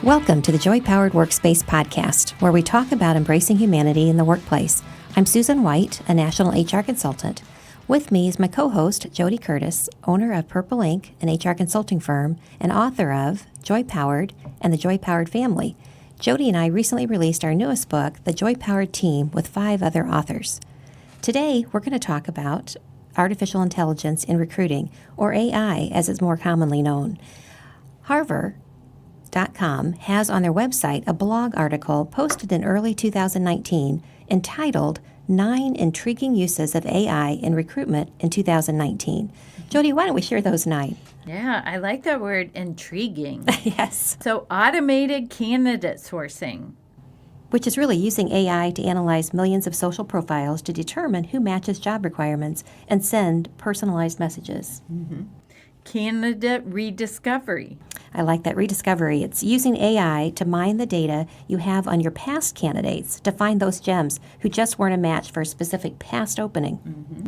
Welcome to the Joy Powered Workspace podcast, where we talk about embracing humanity in the workplace. I'm Susan White, a national HR consultant. With me is my co-host, Jody Curtis, owner of Purple Ink, an HR consulting firm, and author of Joy Powered and the Joy Powered Family. Jody and I recently released our newest book, The Joy Powered Team, with 5 other authors. Today, we're going to talk about artificial intelligence in recruiting, or AI as it's more commonly known. Harvard.com has on their website a blog article posted in early 2019 entitled 9 Intriguing Uses of AI in Recruitment in 2019. Jody, why don't we share those 9? Yeah, I like that word, intriguing. Yes. So automated candidate sourcing. Which is really using AI to analyze millions of social profiles to determine who matches job requirements and send personalized messages. Mm-hmm. Candidate rediscovery. I like that, rediscovery. It's using AI to mine the data you have on your past candidates to find those gems who just weren't a match for a specific past opening. Mm-hmm.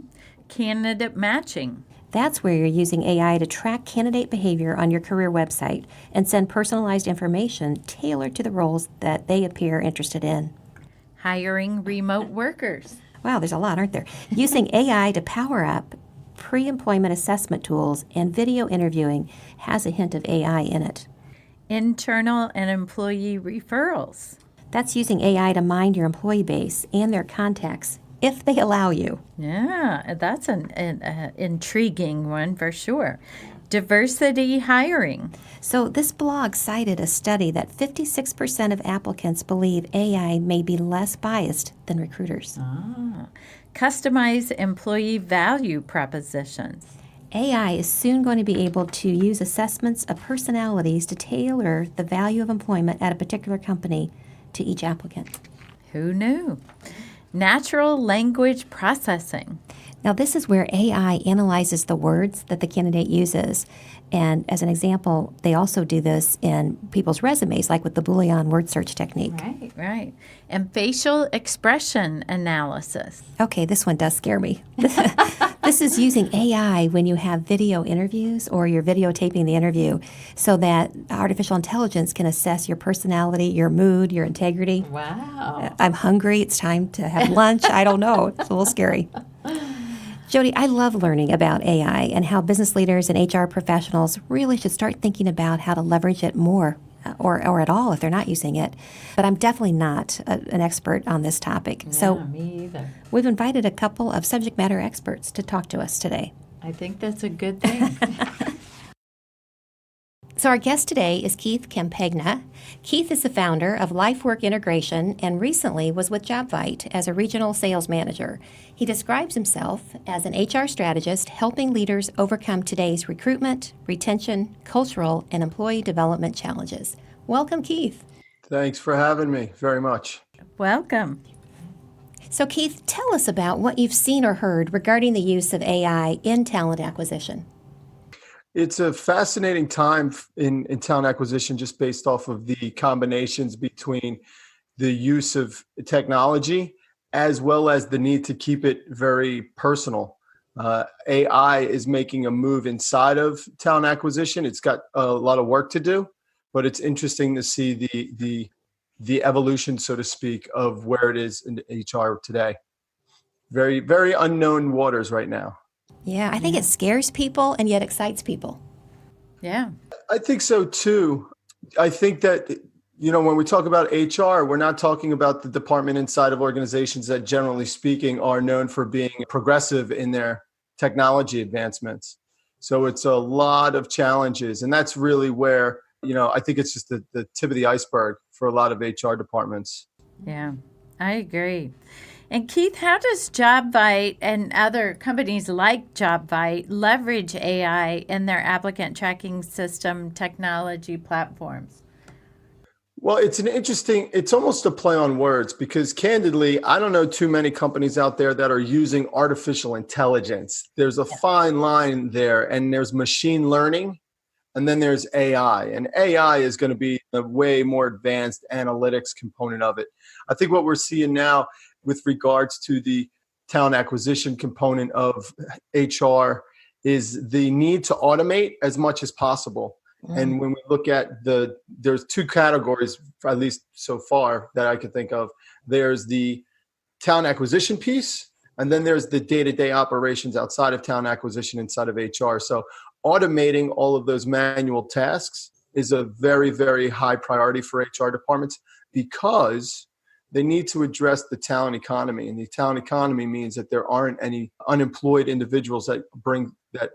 Candidate matching. That's where you're using AI to track candidate behavior on your career website and send personalized information tailored to the roles that they appear interested in. Hiring remote workers. Wow, there's a lot, aren't there? Using AI to power up pre-employment assessment tools and video interviewing has a hint of AI in it. Internal and employee referrals. That's using AI to mine your employee base and their contacts if they allow you. Yeah, that's an intriguing one for sure. Diversity hiring. So this blog cited a study that 56% of applicants believe AI may be less biased than recruiters. Customize employee value propositions. AI is soon going to be able to use assessments of personalities to tailor the value of employment at a particular company to each applicant. Who knew? Natural language processing. Now, this is where AI analyzes the words that the candidate uses. And as an example, they also do this in people's resumes, like with the Boolean word search technique. Right. And facial expression analysis. Okay, this one does scare me. This is using AI when you have video interviews or you're videotaping the interview so that artificial intelligence can assess your personality, your mood, your integrity. Wow. I'm hungry. It's time to have lunch. I don't know. It's a little scary. Jody, I love learning about AI and how business leaders and HR professionals really should start thinking about how to leverage it more or at all if they're not using it. But I'm definitely not an expert on this topic. No, me either. We've invited a couple of subject matter experts to talk to us today. I think that's a good thing. So our guest today is Keith Campagna. Keith is the founder of LifeWork Integration and recently was with JobVite as a regional sales manager. He describes himself as an HR strategist helping leaders overcome today's recruitment, retention, cultural, and employee development challenges. Welcome, Keith. Thanks for having me very much. Welcome. So, Keith, tell us about what you've seen or heard regarding the use of AI in talent acquisition. It's a fascinating time in talent acquisition just based off of the combinations between the use of technology as well as the need to keep it very personal. AI is making a move inside of talent acquisition. It's got a lot of work to do, but it's interesting to see the evolution, so to speak, of where it is in HR today. Very, very unknown waters right now. Yeah, I think it scares people and yet excites people. Yeah. I think so too. I think that, when we talk about HR, we're not talking about the department inside of organizations that generally speaking are known for being progressive in their technology advancements. So it's a lot of challenges. And that's really where, I think it's just the tip of the iceberg for a lot of HR departments. Yeah, I agree. And Keith, how does JobVite and other companies like JobVite leverage AI in their applicant tracking system technology platforms? Well, it's almost a play on words because candidly, I don't know too many companies out there that are using artificial intelligence. There's a fine line there, and there's machine learning, and then there's AI. And AI is going to be a way more advanced analytics component of it. I think what we're seeing now with regards to the talent acquisition component of HR is the need to automate as much as possible. And when we look at there's two categories, at least so far, that I can think of. There's the talent acquisition piece, and then there's the day-to-day operations outside of talent acquisition inside of HR. So automating all of those manual tasks is a very, very high priority for HR departments because they need to address the talent economy. And the talent economy means that there aren't any unemployed individuals that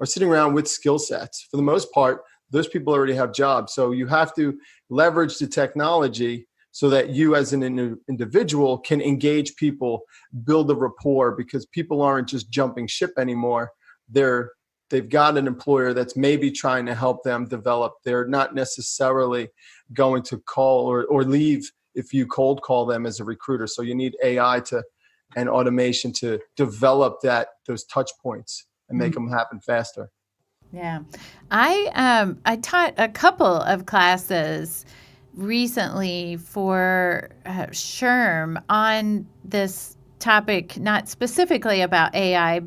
are sitting around with skill sets. For the most part, those people already have jobs. So you have to leverage the technology so that you as an individual can engage people, build a rapport, because people aren't just jumping ship anymore. They've got an employer that's maybe trying to help them develop. They're not necessarily going to call or leave if you cold call them as a recruiter. So you need AI and automation to develop those touch points and make them happen faster. Yeah. I taught a couple of classes recently for SHRM on this topic, not specifically about AI,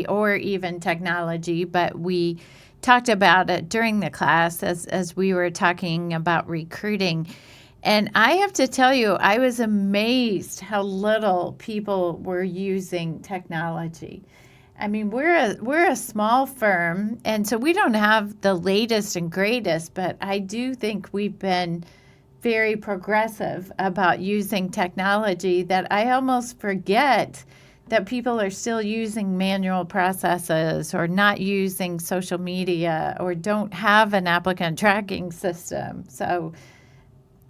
or even technology, but we talked about it during the class as we were talking about recruiting. And I have to tell you, I was amazed how little people were using technology. I mean, we're a small firm, and so we don't have the latest and greatest, but I do think we've been very progressive about using technology that I almost forget that people are still using manual processes or not using social media or don't have an applicant tracking system. So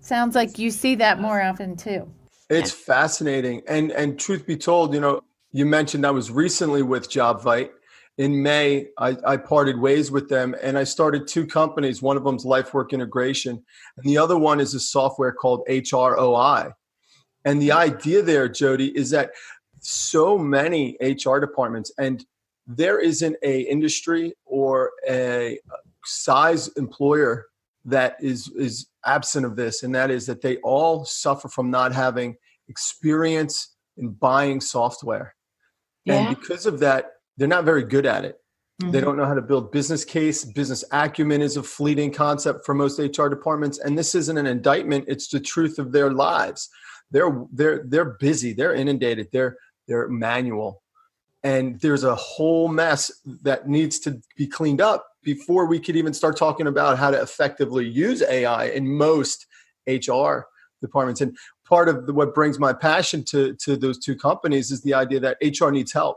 sounds like you see that more often too. It's fascinating. And truth be told, you mentioned I was recently with JobVite. In May, I parted ways with them and I started two companies. One of them is Life Work Integration, and the other one is a software called HROI. And the idea there, Jody, is that so many HR departments, and there isn't a industry or a size employer that is absent of this, and that is that they all suffer from not having experience in buying software. Yeah. And because of that, they're not very good at it. Mm-hmm. They don't know how to build business case. Business acumen is a fleeting concept for most HR departments. And this isn't an indictment. It's the truth of their lives. They're busy. They're inundated. They're manual. And there's a whole mess that needs to be cleaned up before we could even start talking about how to effectively use AI in most HR departments. And part of what brings my passion to those two companies is the idea that HR needs help.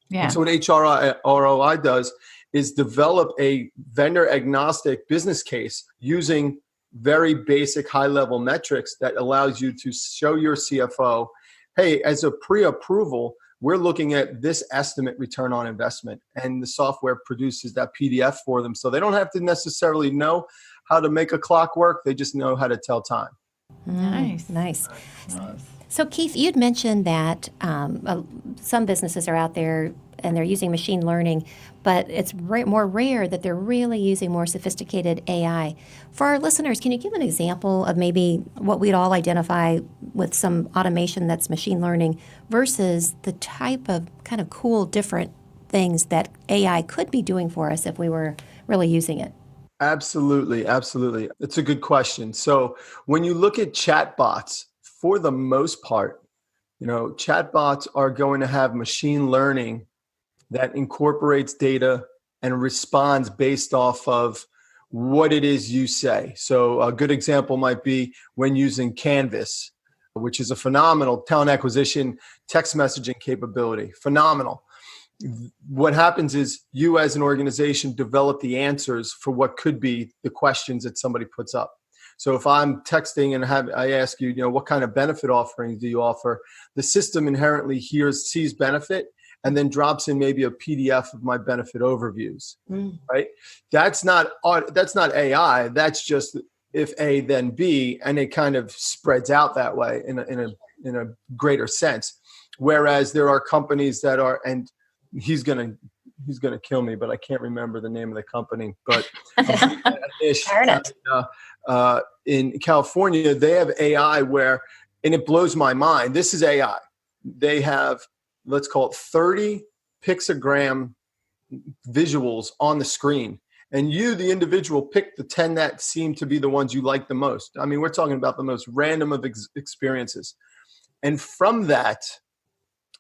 Yeah. And so what HROI does is develop a vendor agnostic business case using very basic high-level metrics that allows you to show your CFO, hey, as a pre-approval, we're looking at this estimate return on investment, and the software produces that PDF for them. So they don't have to necessarily know how to make a clock work. They just know how to tell time. Nice. So Keith, you'd mentioned that some businesses are out there and they're using machine learning, but it's more rare that they're really using more sophisticated AI. For our listeners, can you give an example of maybe what we'd all identify with some automation that's machine learning versus the type of kind of cool, different things that AI could be doing for us if we were really using it? Absolutely. It's a good question. So when you look at chatbots, for the most part, chatbots are going to have machine learning that incorporates data and responds based off of what it is you say. So a good example might be when using Canvas, which is a phenomenal talent acquisition text messaging capability. Phenomenal. What happens is you as an organization develop the answers for what could be the questions that somebody puts up. So if I'm texting and I ask you, what kind of benefit offerings do you offer? The system inherently sees benefit and then drops in maybe a PDF of my benefit overviews, right? That's not AI. That's just if A, then B, and it kind of spreads out that way in a greater sense. Whereas there are companies that are, and he's gonna kill me, but I can't remember the name of the company. But in California, they have AI and it blows my mind. This is AI. They have, let's call it 30 pixogram visuals on the screen, And you, the individual, pick the 10 that seem to be the ones you like the most. I mean, we're talking about the most random of experiences. And from that,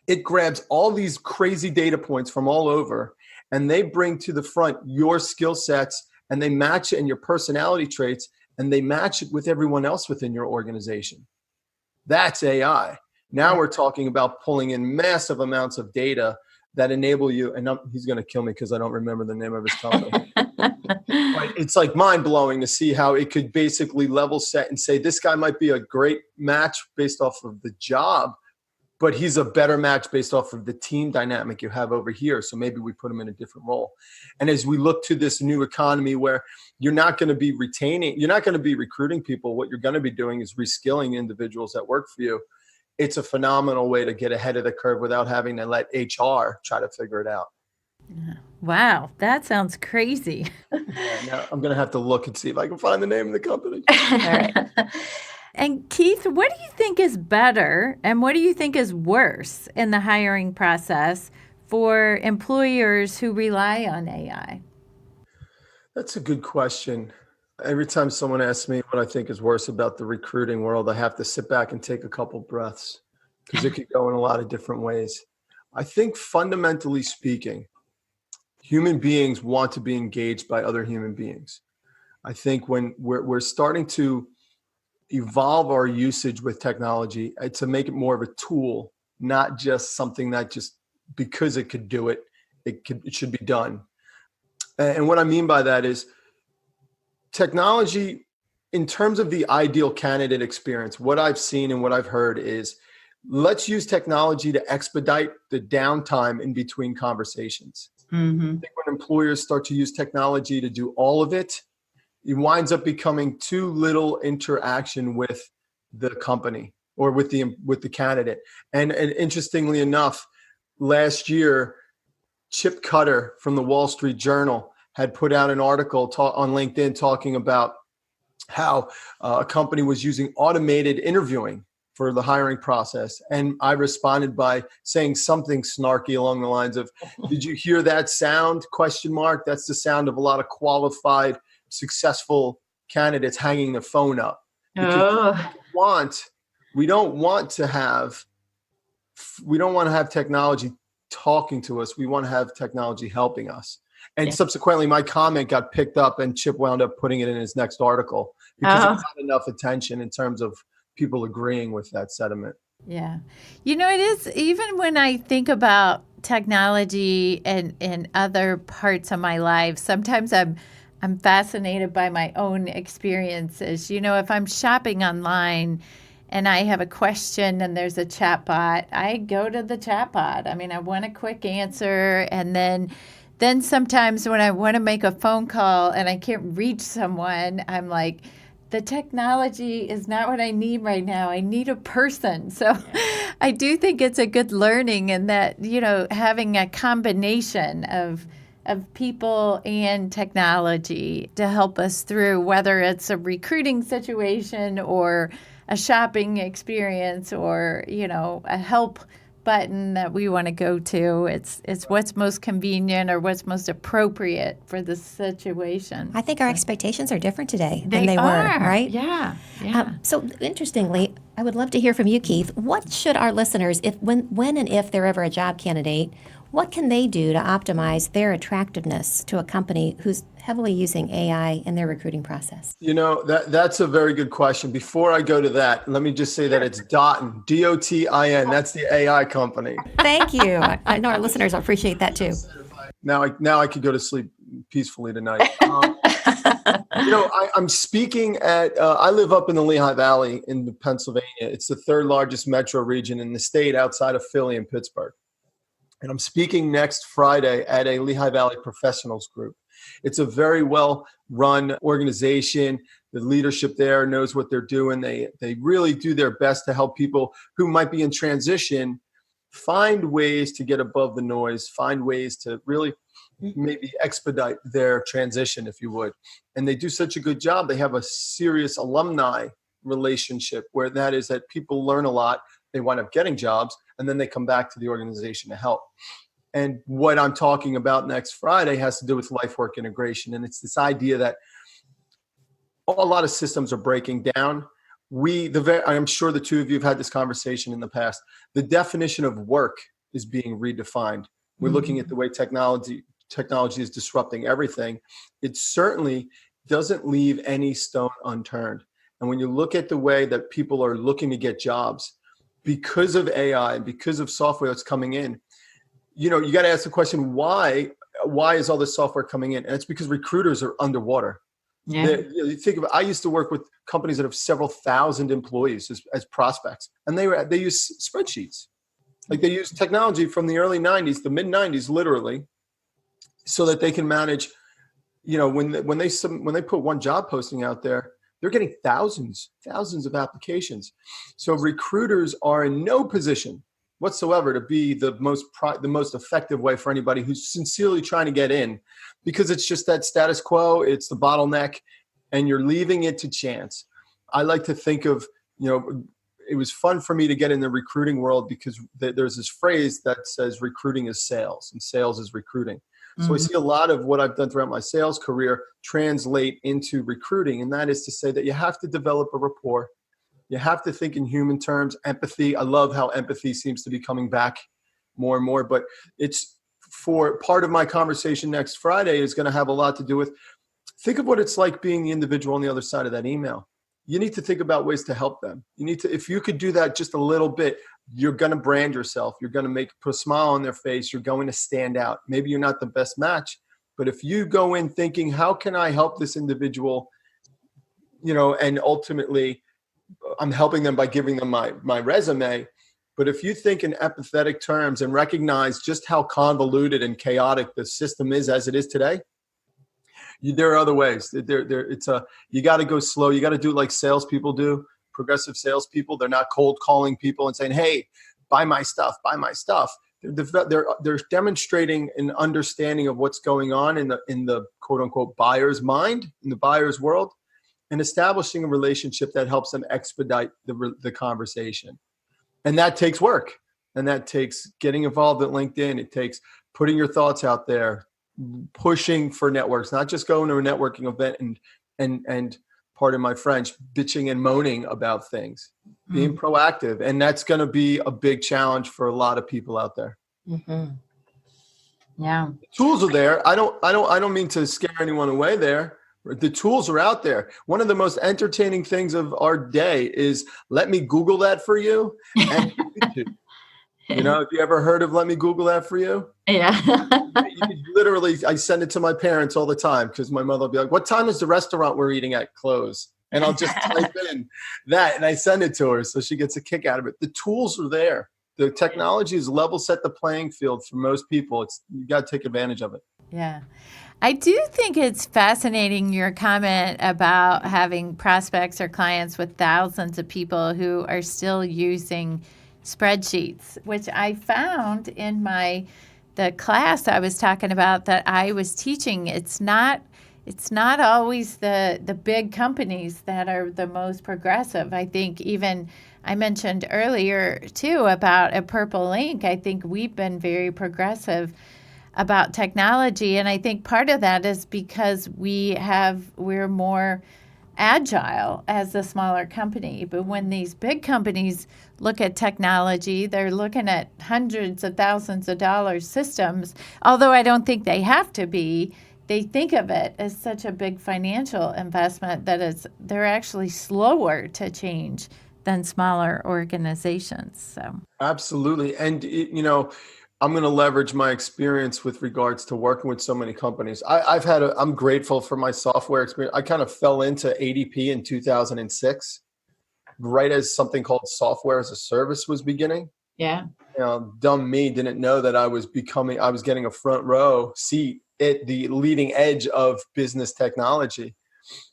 it grabs all these crazy data points from all over, and they bring to the front your skill sets, and they match it in your personality traits, and they match it with everyone else within your organization. That's AI. Now we're talking about pulling in massive amounts of data that enable you, and he's going to kill me because I don't remember the name of his company. But it's like mind-blowing to see how it could basically level set and say, this guy might be a great match based off of the job, but he's a better match based off of the team dynamic you have over here. So maybe we put him in a different role. And as we look to this new economy where you're not going to be you're not going to be recruiting people. What you're going to be doing is reskilling individuals that work for you. It's a phenomenal way to get ahead of the curve without having to let HR try to figure it out. Wow, that sounds crazy. Now I'm going to have to look and see if I can find the name of the company. All right. And Keith, what do you think is better and what do you think is worse in the hiring process for employers who rely on AI? That's a good question. Every time someone asks me what I think is worse about the recruiting world, I have to sit back and take a couple breaths because it could go in a lot of different ways. I think fundamentally speaking, human beings want to be engaged by other human beings. I think when we're starting to evolve our usage with technology to make it more of a tool, not just something that just because it could do it, it should be done. And what I mean by that is technology, in terms of the ideal candidate experience, what I've seen and what I've heard is let's use technology to expedite the downtime in between conversations. Mm-hmm. I think when employers start to use technology to do all of it, it winds up becoming too little interaction with the company or with the candidate. And interestingly enough, last year, Chip Cutter from the Wall Street Journal had put out an article on LinkedIn talking about how a company was using automated interviewing for the hiring process. And I responded by saying something snarky along the lines of, did you hear that sound? ? That's the sound of a lot of qualified, successful candidates hanging the phone up. Because we don't want to have technology talking to us. We want to have technology helping us. And subsequently, my comment got picked up and Chip wound up putting it in his next article because it got enough attention in terms of people agreeing with that sentiment. Yeah. You know, it is, even when I think about technology and other parts of my life, sometimes I'm fascinated by my own experiences. You know, if I'm shopping online and I have a question and there's a chat bot, I go to the chat bot. I mean, I want a quick answer. And then sometimes when I want to make a phone call and I can't reach someone, I'm like, the technology is not what I need right now. I need a person. So I do think it's a good learning in that, you know, having a combination of people and technology to help us through, whether it's a recruiting situation or a shopping experience or, you know, a help button that we want to go to. It's what's most convenient or what's most appropriate for the situation. I think our expectations are different today than they were, right? Yeah. So interestingly, I would love to hear from you, Keith. What should our listeners, when and if they're ever a job candidate, what can they do to optimize their attractiveness to a company who's heavily using AI in their recruiting process? You know, that's a very good question. Before I go to that, let me just say that it's Dotin, D-O-T-I-N. That's the AI company. Thank you. I know our listeners appreciate that too. Now I could go to sleep peacefully tonight. You know, I'm speaking at, I live up in the Lehigh Valley in Pennsylvania. It's the third largest metro region in the state outside of Philly and Pittsburgh. And I'm speaking next Friday at a Lehigh Valley professionals group. It's a very well-run organization. The leadership there knows what they're doing. They really do their best to help people who might be in transition find ways to get above the noise, find ways to really maybe expedite their transition, if you would. And they do such a good job. They have a serious alumni relationship where that is that people learn a lot. They wind up getting jobs, and then they come back to the organization to help. And what I'm talking about next Friday has to do with life work integration. And it's this idea that a lot of systems are breaking down. I'm sure the two of you have had this conversation in the past. The definition of work is being redefined. We're looking at the way technology is disrupting everything. It certainly doesn't leave any stone unturned. And when you look at the way that people are looking to get jobs because of AI, because of software that's coming in, you got to ask the question, why is all this software coming in? And it's because recruiters are underwater. Yeah. You think about, I used to work with companies that have several thousand employees as prospects, and they use spreadsheets. Like they use technology from the early 90s, the mid 90s, literally, so that they can manage, when they put one job posting out there, they're getting thousands of applications. So recruiters are in no position whatsoever to be the most effective way for anybody who's sincerely trying to get in, because it's just that status quo, it's the bottleneck, and you're leaving it to chance. I like to think of, it was fun for me to get in the recruiting world because there's this phrase that says recruiting is sales and sales is recruiting. So I see a lot of what I've done throughout my sales career translate into recruiting. And that is to say that you have to develop a rapport. You have to think in human terms, empathy. I love how empathy seems to be coming back more and more, but it's for part of my conversation next Friday is going to have a lot to do with, think of what it's like being the individual on the other side of that email. You need to think about ways to help them. If you could do that just a little bit, you're going to brand yourself. You're going to put a smile on their face. You're going to stand out. Maybe you're not the best match, but if you go in thinking, how can I help this individual, and ultimately I'm helping them by giving them my resume. But if you think in empathetic terms and recognize just how convoluted and chaotic the system is as it is today, there are other ways. You got to go slow. You got to do it like salespeople do, progressive salespeople. They're not cold calling people and saying, "Hey, buy my stuff, buy my stuff." They're demonstrating an understanding of what's going on in the quote unquote buyer's mind, in the buyer's world, and establishing a relationship that helps them expedite the conversation. And that takes work. And that takes getting involved at LinkedIn. It takes putting your thoughts out there, pushing for networks, not just going to a networking event and pardon my French, bitching and moaning about things, being proactive. And that's going to be a big challenge for a lot of people out there. Mm-hmm. Yeah. The tools are there. I don't mean to scare anyone away there. The tools are out there. One of the most entertaining things of our day is let me Google that for you. And YouTube. Have you ever heard of let me Google that for you? Yeah. Literally, I send it to my parents all the time because my mother will be like, what time is the restaurant we're eating at close? And I'll just type in that and I send it to her. So she gets a kick out of it. The tools are there. The technology has level set the playing field for most people. You got to take advantage of it. Yeah. I do think it's fascinating, your comment about having prospects or clients with thousands of people who are still using spreadsheets, which I found in the class I was talking about that I was teaching. It's not always the big companies that are the most progressive. I think even I mentioned earlier too about a Purple Ink. I think we've been very progressive about technology, and I think part of that is because we're more agile as a smaller company. But when these big companies look at technology, they're looking at hundreds of thousands of dollars systems, although I don't think they have to be. They think of it as such a big financial investment that they're actually slower to change than smaller organizations. So absolutely. And I'm going to leverage my experience with regards to working with so many companies. I'm grateful for my software experience. I kind of fell into ADP in 2006, right as something called software as a service was beginning. Yeah. Dumb me didn't know that I was getting a front row seat at the leading edge of business technology.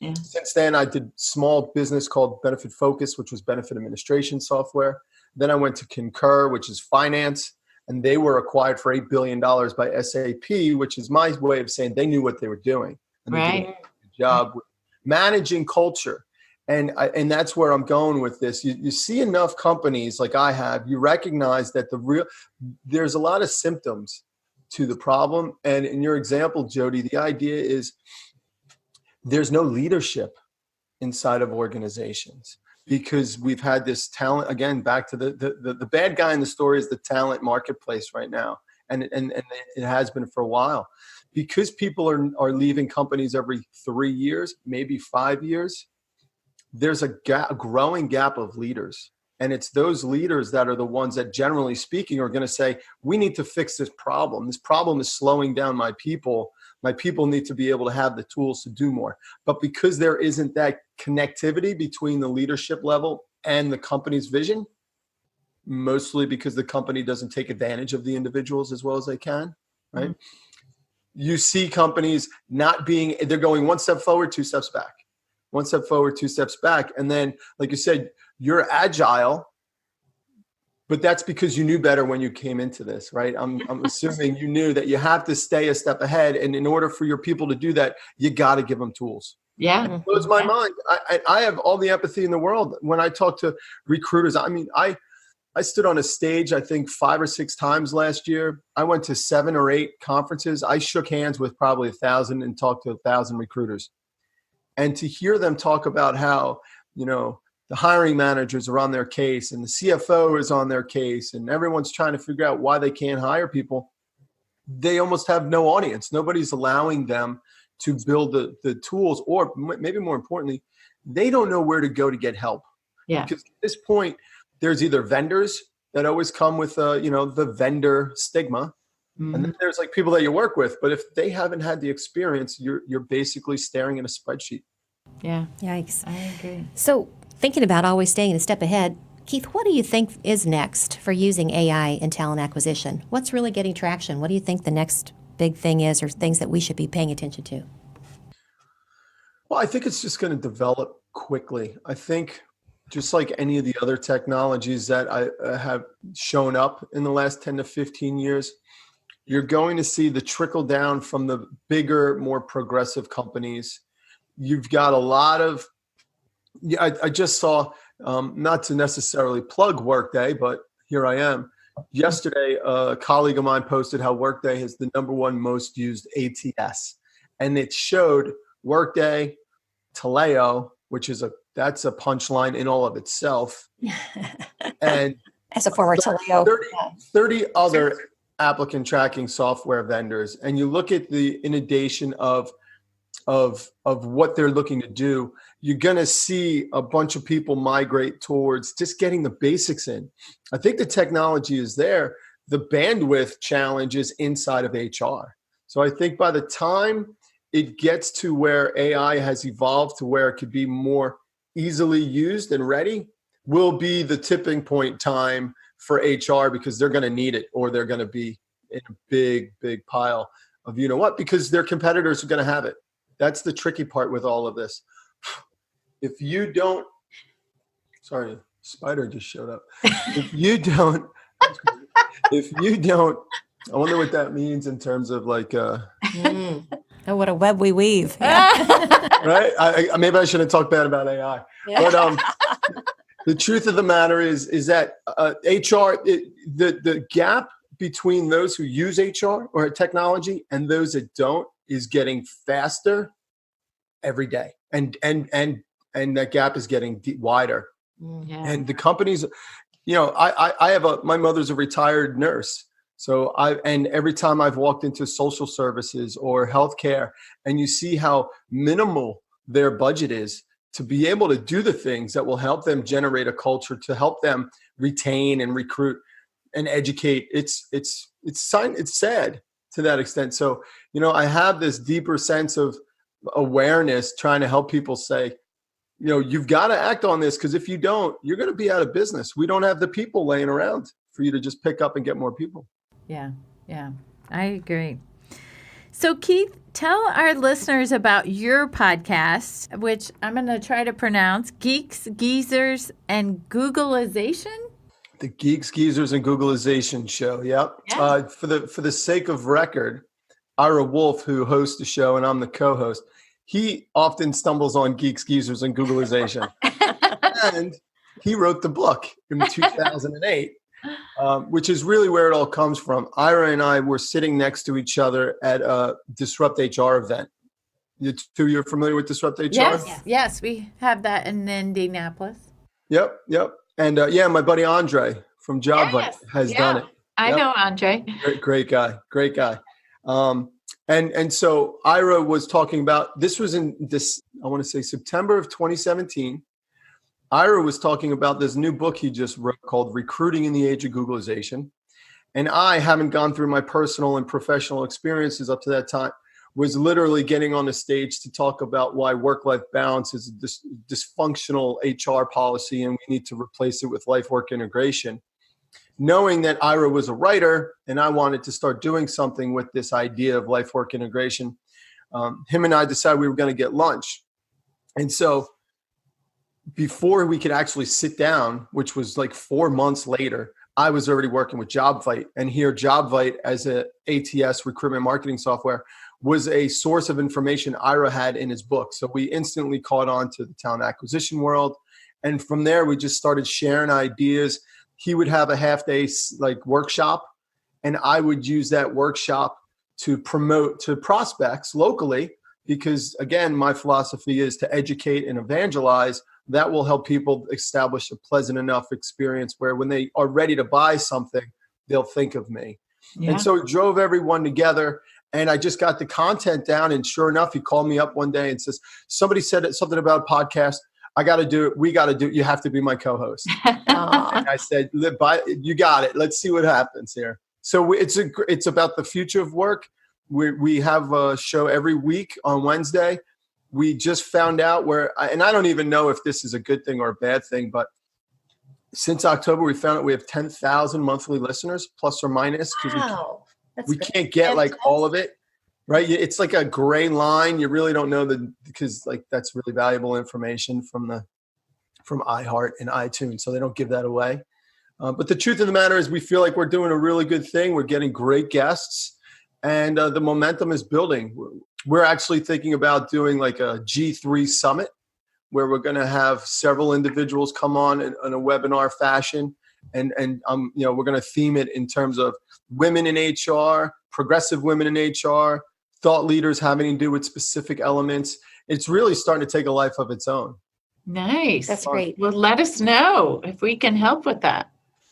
Yeah. Since then, I did small business called Benefit Focus, which was benefit administration software. Then I went to Concur, which is finance. And they were acquired for $8 billion by SAP, which is my way of saying they knew what they were doing. And they did a good job with managing culture. And that's where I'm going with this. You see enough companies like I have, you recognize that there's a lot of symptoms to the problem. And in your example, Jody, the idea is there's no leadership inside of organizations because we've had this talent, again, back to the bad guy in the story is the talent marketplace right now. And it has been for a while because people are leaving companies every 3 years, maybe 5 years. There's a growing gap of leaders. And it's those leaders that are the ones that, generally speaking, are going to say, we need to fix this problem. This problem is slowing down my people. My people need to be able to have the tools to do more. But because there isn't that connectivity between the leadership level and the company's vision, mostly because the company doesn't take advantage of the individuals as well as they can, right? Mm-hmm. You see companies they're going one step forward, two steps back. One step forward, two steps back. And then, like you said, you're agile, but that's because you knew better when you came into this, right? I'm assuming you knew that you have to stay a step ahead. And in order for your people to do that, you got to give them tools. Yeah. It blows my mind. I have all the empathy in the world. When I talk to recruiters, I mean, I stood on a stage, I think 5 or 6 times last year. I went to 7 or 8 conferences. I shook hands with probably 1,000 and talked to 1,000 recruiters. And to hear them talk about how, the hiring managers are on their case and the CFO is on their case and everyone's trying to figure out why they can't hire people, they almost have no audience. Nobody's allowing them to build the tools, or maybe more importantly, they don't know where to go to get help. Yeah. Because at this point, there's either vendors that always come with, the vendor stigma. Mm-hmm. And then there's like people that you work with, but if they haven't had the experience, you're basically staring at a spreadsheet. Yeah. Yikes. I agree. So thinking about always staying a step ahead, Keith, what do you think is next for using AI in talent acquisition? What's really getting traction? What do you think the next big thing is, or things that we should be paying attention to? Well, I think it's just going to develop quickly. I think just like any of the other technologies that I have shown up in the last 10 to 15 years, you're going to see the trickle down from the bigger, more progressive companies. You've got a lot of, I just saw, not to necessarily plug Workday, but here I am. Yesterday, a colleague of mine posted how Workday is the #1 most used ATS. And it showed Workday, Taleo, which is that's a punchline in all of itself. And as a former Taleo, 30 other applicant tracking software vendors. And you look at the inundation of what they're looking to do, you're going to see a bunch of people migrate towards just getting the basics in. I think the technology is there. The bandwidth challenge is inside of HR. So I think by the time it gets to where AI has evolved to where it could be more easily used and ready, will be the tipping point time for HR, because they're going to need it, or they're going to be in a big, big pile of because their competitors are going to have it. That's the tricky part with all of this. If you don't, sorry, spider just showed up. If you don't, I wonder what that means in terms of like, oh, what a web we weave. Yeah. Right? Maybe I shouldn't talk bad about AI. Yeah. But the truth of the matter is that HR, the gap between those who use HR or technology and those that don't is getting faster every day, and that gap is getting wider. Yeah. And the companies, I have my mother's a retired nurse, so and every time I've walked into social services or healthcare, and you see how minimal their budget is to be able to do the things that will help them generate a culture, to help them retain and recruit and educate. It's sad to that extent. So, I have this deeper sense of awareness trying to help people say, you've got to act on this, because if you don't, you're going to be out of business. We don't have the people laying around for you to just pick up and get more people. Yeah, I agree. So Keith, tell our listeners about your podcast, which I'm going to try to pronounce, Geeks, Geezers, and Googleization? The Geeks, Geezers, and Googleization show. Yep. Yeah. For the sake of record, Ira Wolf, who hosts the show, and I'm the co-host, he often stumbles on Geeks, Geezers, and Googleization. And he wrote the book in 2008. which is really where it all comes from. Ira and I were sitting next to each other at a Disrupt HR event. You two, you're familiar with Disrupt HR? Yes, we have that in Indianapolis. Yep. And my buddy Andre from JobVite has done it. I Yep. know Andre. Great guy. And so Ira was talking about, this was in this, I want to say September of 2017. Ira was talking about this new book he just wrote called Recruiting in the Age of Googlization. And I haven't gone through my personal and professional experiences up to that time, was literally getting on the stage to talk about why work-life balance is a dysfunctional HR policy and we need to replace it with life-work integration. Knowing that Ira was a writer and I wanted to start doing something with this idea of life-work integration, him and I decided we were going to get lunch. And so before we could actually sit down, which was like 4 months later, I was already working with JobVite. And here JobVite, as a ATS recruitment marketing software, was a source of information Ira had in his book. So we instantly caught on to the talent acquisition world. And from there, we just started sharing ideas. He would have a half-day workshop, and I would use that workshop to promote to prospects locally because, again, my philosophy is to educate and evangelize. That will help people establish a pleasant enough experience where when they are ready to buy something, they'll think of me. Yeah. And so it drove everyone together, and I just got the content down, and sure enough, he called me up one day and says, somebody said something about a podcast. I got to do it. We got to do it. You have to be my co-host. And I said, you got it. Let's see what happens here. So it's about the future of work. We have a show every week on Wednesday. We just found out and I don't even know if this is a good thing or a bad thing, but since October, we found out we have 10,000 monthly listeners, plus or minus. Wow. We can't get all of it. Right. It's like a gray line. You really don't know because that's really valuable information from iHeart and iTunes. So they don't give that away. But the truth of the matter is we feel like we're doing a really good thing. We're getting great guests and the momentum is building. We're actually thinking about doing like a G3 summit where we're going to have several individuals come on in a webinar fashion. And we're going to theme it in terms of women in HR, progressive women in HR, thought leaders having to do with specific elements. It's really starting to take a life of its own. Nice. That's great. Well, let us know if we can help with that.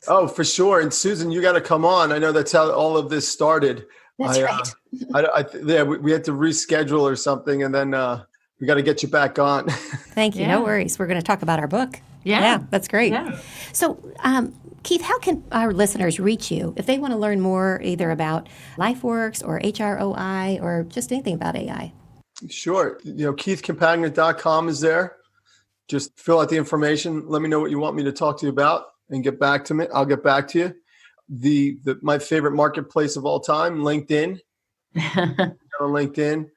Oh, for sure. And Susan, you got to come on. I know that's how all of this started. That's right. We had to reschedule or something, and then we got to get you back on. Thank you. Yeah. No worries. We're going to talk about our book. Yeah. That's great. Yeah. So, Keith, how can our listeners reach you if they want to learn more either about LifeWorks or HROI or just anything about AI? Sure. KeithCampagna.com is there. Just fill out the information. Let me know what you want me to talk to you about and get back to me. I'll get back to you. My favorite marketplace of all time, LinkedIn. On LinkedIn.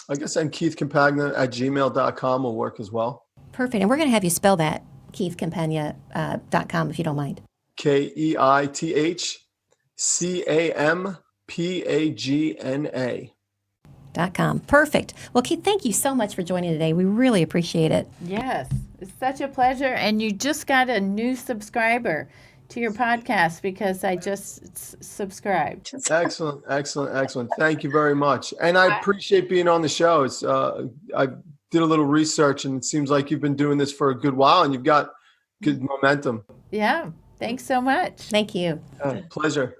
I guess I'm KeithCampagna@gmail.com will work as well. Perfect. And we're going to have you spell that, KeithCampagna.com, if you don't mind. KeithCampagna.com. Perfect. Well, Keith, thank you so much for joining today. We really appreciate it. Yes, it's such a pleasure. And you just got a new subscriber to your podcast because I just subscribed. Excellent. Thank you very much. And I appreciate being on the show. I did a little research and it seems like you've been doing this for a good while and you've got good momentum. Yeah. Thanks so much. Thank you. Pleasure.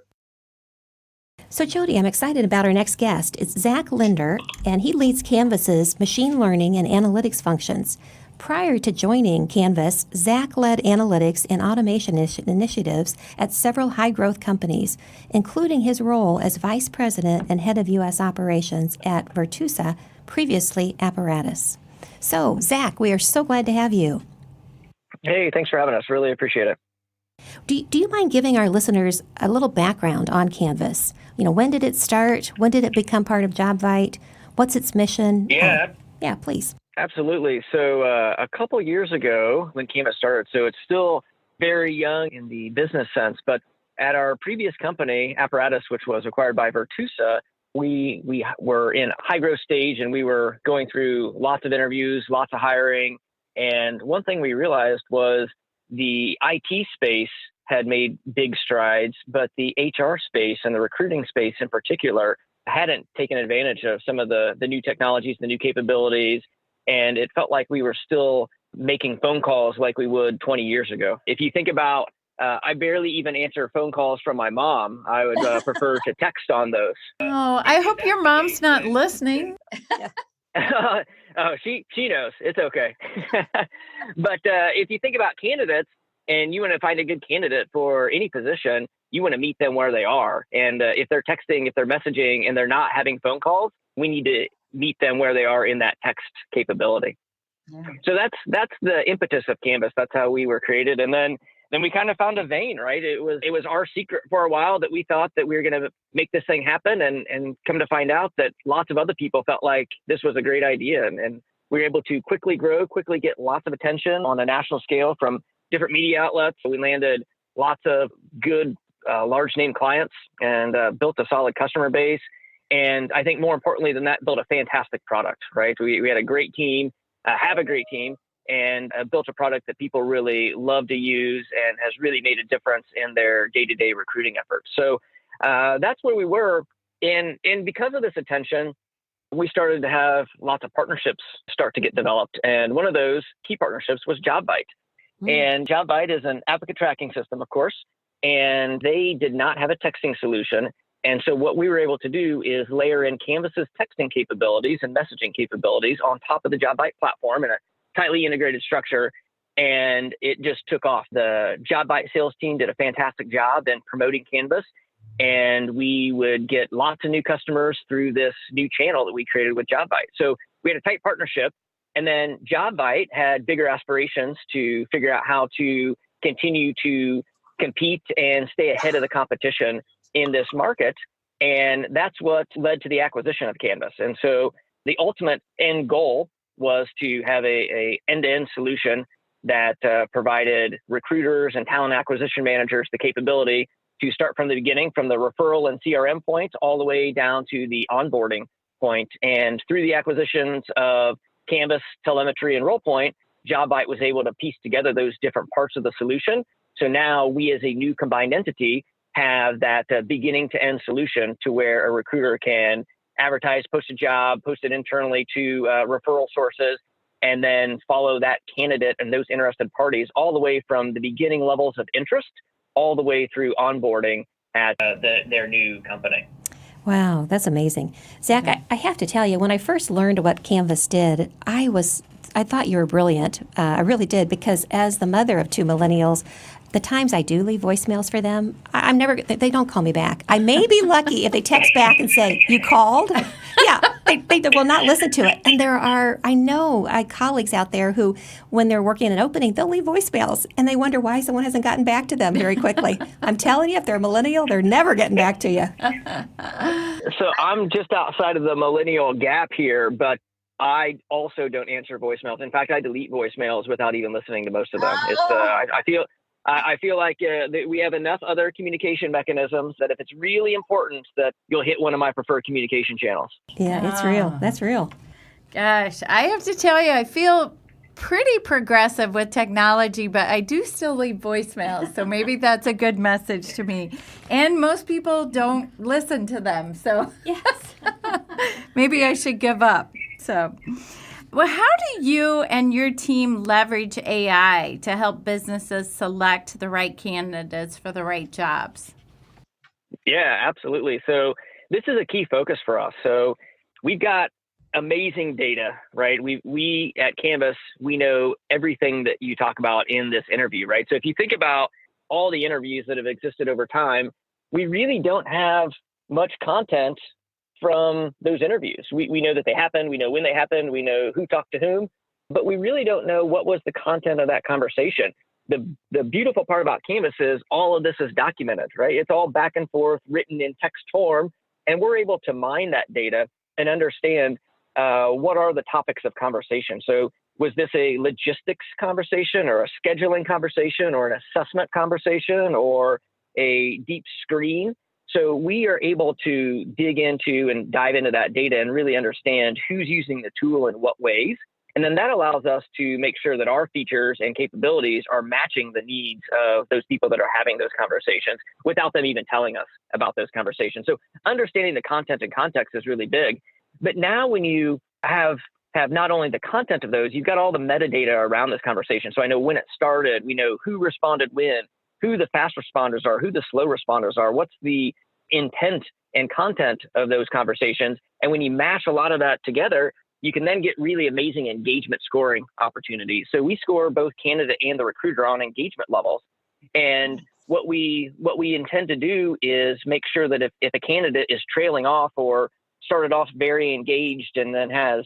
So, Jody, I'm excited about our next guest. It's Zach Linder, and he leads Canvas's machine learning and analytics functions. Prior to joining Canvas, Zach led analytics and automation initiatives at several high-growth companies, including his role as vice president and head of U.S. operations at Virtusa, previously Apparatus. So, Zach, we are so glad to have you. Hey, thanks for having us. Really appreciate it. Do you mind giving our listeners a little background on Canvas? When did it start? When did it become part of JobVite? What's its mission? Yeah. Yeah, please. Absolutely. So a couple years ago when Canvas started, so it's still very young in the business sense, but at our previous company, Apparatus, which was acquired by Virtusa, we were in high growth stage and we were going through lots of interviews, lots of hiring. And one thing we realized was the IT space had made big strides, but the HR space and the recruiting space in particular hadn't taken advantage of some of the new technologies, the new capabilities. And it felt like we were still making phone calls like we would 20 years ago. If you think about, I barely even answer phone calls from my mom. I would prefer to text on those. Oh, I hope your mom's not listening. Oh, she knows. It's okay. But if you think about candidates and you want to find a good candidate for any position, you want to meet them where they are. And if they're texting, if they're messaging, and they're not having phone calls, we need to meet them where they are in that text capability. Yeah. So that's the impetus of Canvas. That's how we were created. And then we kind of found a vein, right? It was our secret for a while that we thought that we were going to make this thing happen, and come to find out that lots of other people felt like this was a great idea. And we were able to quickly grow, quickly get lots of attention on a national scale from different media outlets. So we landed lots of good, large name clients and built a solid customer base. And I think more importantly than that, built a fantastic product, right? We had a great team, have a great team, and built a product that people really love to use and has really made a difference in their day-to-day recruiting efforts. So that's where we were. And because of this attention, we started to have lots of partnerships start to get developed. And one of those key partnerships was JobBite. And JobBite is an applicant tracking system, of course, and they did not have a texting solution. And so what we were able to do is layer in Canvas's texting capabilities and messaging capabilities on top of the JobBite platform in a tightly integrated structure. And it just took off. The JobBite sales team did a fantastic job in promoting Canvas. And we would get lots of new customers through this new channel that we created with JobBite. So we had a tight partnership. And then JobBite had bigger aspirations to figure out how to continue to compete and stay ahead of the competition in this market. And that's what led to the acquisition of Canvas. And so the ultimate end goal was to have a end-to-end solution that provided recruiters and talent acquisition managers the capability to start from the beginning, from the referral and CRM points all the way down to the onboarding point. And through the acquisitions of Canvas, telemetry, and RollPoint, JobBite was able to piece together those different parts of the solution. So now we as a new combined entity have that beginning to end solution to where a recruiter can advertise, post a job, post it internally to referral sources, and then follow that candidate and those interested parties all the way from the beginning levels of interest all the way through onboarding at their new company. Wow, that's amazing. Zach, I have to tell you, when I first learned what Canvas did, I thought you were brilliant. I really did, because as the mother of two millennials, the times I do leave voicemails for them, they don't call me back. I may be lucky if they text back and say, "You called?" Yeah, they will not listen to it. And I know colleagues out there who, when they're working an opening, they'll leave voicemails and they wonder why someone hasn't gotten back to them very quickly. I'm telling you, if they're a millennial, they're never getting back to you. So I'm just outside of the millennial gap here, but I also don't answer voicemails. In fact, I delete voicemails without even listening to most of them. I feel like that we have enough other communication mechanisms that if it's really important, that you'll hit one of my preferred communication channels. Yeah, it's real. That's real. Gosh, I have to tell you, I feel pretty progressive with technology, but I do still leave voicemails. So maybe that's a good message to me. And most people don't listen to them. So yes, maybe I should give up. So, well, how do you and your team leverage AI to help businesses select the right candidates for the right jobs? Yeah, absolutely. So this is a key focus for us. So we've got amazing data, right? We at Canvas, we know everything that you talk about in this interview, right? So if you think about all the interviews that have existed over time, we really don't have much content from those interviews. We know that they happened, we know when they happened, we know who talked to whom, but we really don't know what was the content of that conversation. The beautiful part about Canvas is all of this is documented, right? It's all back and forth, written in text form, and we're able to mine that data and understand what are the topics of conversation. So was this a logistics conversation or a scheduling conversation or an assessment conversation or a deep screen? So we are able to dig into and dive into that data and really understand who's using the tool in what ways. And then that allows us to make sure that our features and capabilities are matching the needs of those people that are having those conversations without them even telling us about those conversations. So understanding the content and context is really big. But now when you have not only the content of those, you've got all the metadata around this conversation. So I know when it started, we know who responded when, who the fast responders are, who the slow responders are, what's the intent and content of those conversations. And when you mash a lot of that together, you can then get really amazing engagement scoring opportunities. So we score both candidate and the recruiter on engagement levels. And what we intend to do is make sure that if a candidate is trailing off or started off very engaged and then has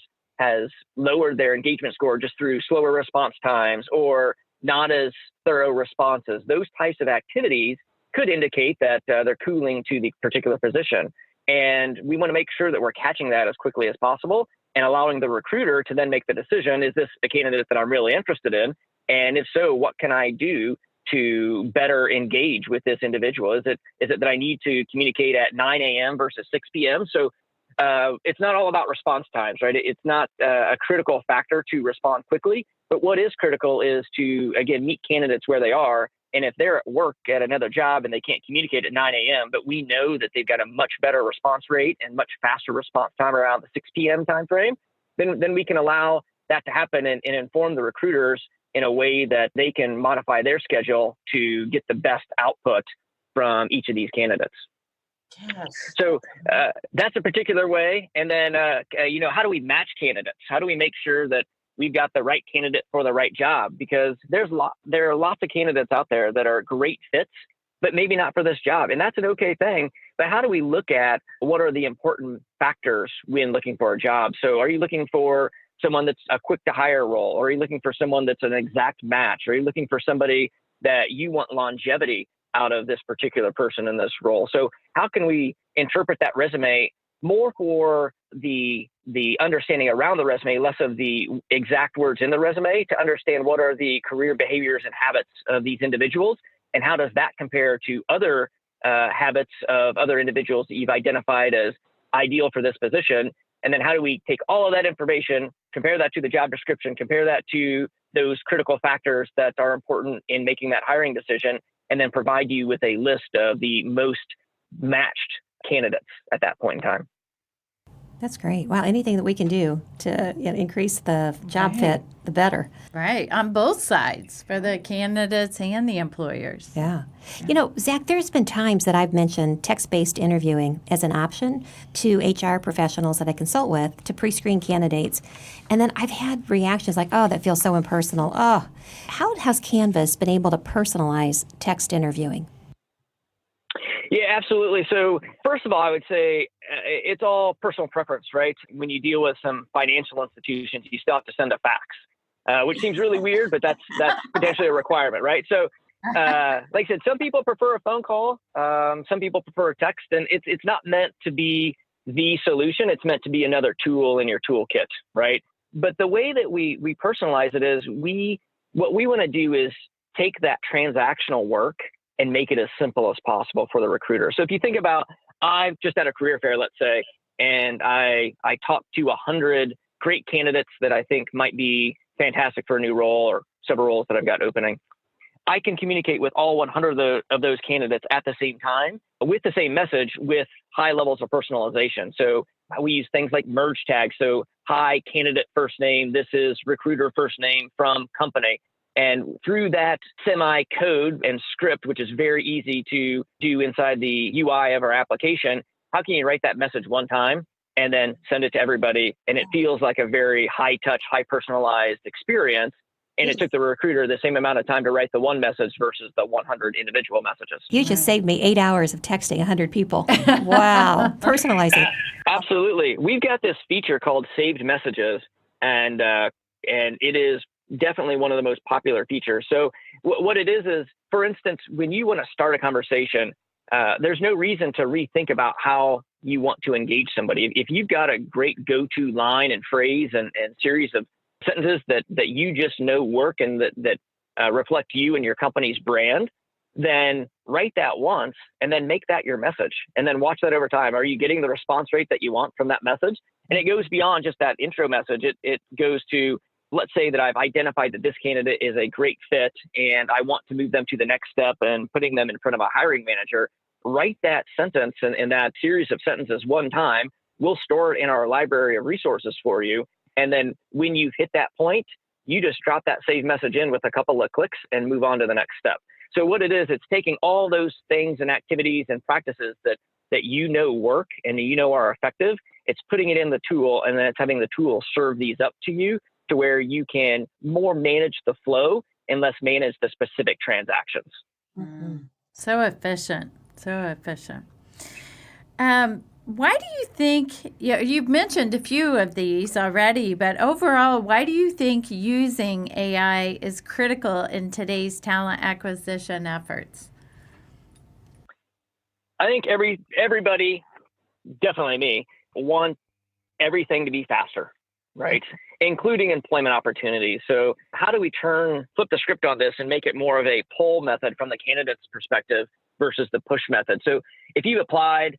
lowered their engagement score just through slower response times or not as thorough responses, those types of activities could indicate that they're cooling to the particular position. And we want to make sure that we're catching that as quickly as possible and allowing the recruiter to then make the decision, is this a candidate that I'm really interested in? And if so, what can I do to better engage with this individual? Is it that I need to communicate at 9 a.m. versus 6 p.m.? So it's not all about response times, right? It's not a critical factor to respond quickly, but what is critical is to, again, meet candidates where they are. And if they're at work at another job and they can't communicate at 9 a.m., but we know that they've got a much better response rate and much faster response time around the 6 p.m. timeframe, then we can allow that to happen and inform the recruiters in a way that they can modify their schedule to get the best output from each of these candidates. Yes. So that's a particular way. And then, how do we match candidates? How do we make sure that we've got the right candidate for the right job? Because there are lots of candidates out there that are great fits, but maybe not for this job. And that's an okay thing. But how do we look at what are the important factors when looking for a job? So are you looking for someone that's a quick to hire role? Or are you looking for someone that's an exact match? Or are you looking for somebody that you want longevity out of this particular person in this role? So how can we interpret that resume more for the understanding around the resume, less of the exact words in the resume, to understand what are the career behaviors and habits of these individuals, and how does that compare to other habits of other individuals that you've identified as ideal for this position? And then how do we take all of that information, compare that to the job description, compare that to those critical factors that are important in making that hiring decision, and then provide you with a list of the most matched candidates at that point in time. That's great. Wow, anything that we can do to increase the job fit, the better. Right, on both sides, for the candidates and the employers. Yeah. Zach, there's been times that I've mentioned text-based interviewing as an option to HR professionals that I consult with to pre-screen candidates. And then I've had reactions like, oh, that feels so impersonal. Oh, how has Canvas been able to personalize text interviewing? Yeah, absolutely. So first of all, I would say it's all personal preference, right? When you deal with some financial institutions, you still have to send a fax, which seems really weird, but that's potentially a requirement, right? So like I said, some people prefer a phone call. Some people prefer a text, and it's not meant to be the solution. It's meant to be another tool in your toolkit, right? But the way that we personalize it is what we want to do is take that transactional work and make it as simple as possible for the recruiter. So if you think about, I've just at a career fair, let's say, and I talked to 100 great candidates that I think might be fantastic for a new role or several roles that I've got opening. I can communicate with all 100 of those candidates at the same time with the same message with high levels of personalization. So we use things like merge tags. So hi, candidate first name. This is recruiter first name from company. And through that semi-code and script, which is very easy to do inside the UI of our application, how can you write that message one time and then send it to everybody? And it feels like a very high-touch, high-personalized experience. And it took the recruiter the same amount of time to write the one message versus the 100 individual messages. You just saved me 8 hours of texting 100 people. Wow. Personalizing. Absolutely. We've got this feature called saved messages, and it is definitely one of the most popular features. So what it is, for instance, when you want to start a conversation, there's no reason to rethink about how you want to engage somebody. If you've got a great go-to line and phrase and series of sentences that you just know work and that reflect you and your company's brand, then write that once and then make that your message and then watch that over time. Are you getting the response rate that you want from that message? And it goes beyond just that intro message. It goes to, let's say that I've identified that this candidate is a great fit and I want to move them to the next step and putting them in front of a hiring manager, write that sentence and that series of sentences one time. We'll store it in our library of resources for you. And then when you hit that point, you just drop that save message in with a couple of clicks and move on to the next step. So what it is, it's taking all those things and activities and practices that work and are effective. It's putting it in the tool, and then it's having the tool serve these up to you to where you can more manage the flow and less manage the specific transactions. So efficient. So efficient. Why do you think, you've mentioned a few of these already, but overall, why do you think using AI is critical in today's talent acquisition efforts? I think everybody, definitely me, wants everything to be faster, right? Including employment opportunities. So how do we flip the script on this and make it more of a pull method from the candidate's perspective versus the push method? So if you applied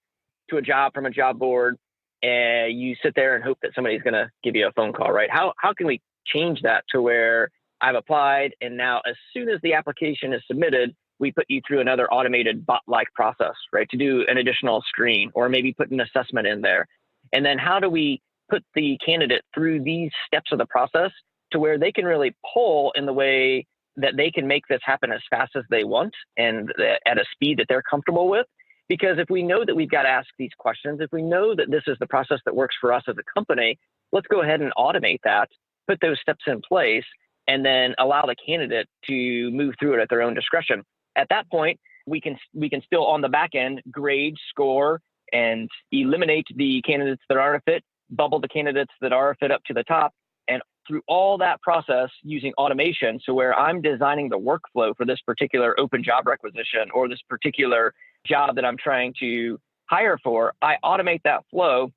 to a job from a job board and you sit there and hope that somebody's going to give you a phone call, right? How can we change that to where I've applied and now as soon as the application is submitted, we put you through another automated bot-like process, right? To do an additional screen or maybe put an assessment in there. And then how do we put the candidate through these steps of the process to where they can really pull in the way that they can make this happen as fast as they want and at a speed that they're comfortable with? Because if we know that we've got to ask these questions, if we know that this is the process that works for us as a company, let's go ahead and automate that, put those steps in place, and then allow the candidate to move through it at their own discretion. At that point, we can still on the back end grade, score, and eliminate the candidates that aren't a fit, bubble the candidates that are a fit up to the top, and through all that process using automation. So where I'm designing the workflow for this particular open job requisition or this particular job that I'm trying to hire for, I automate that flow,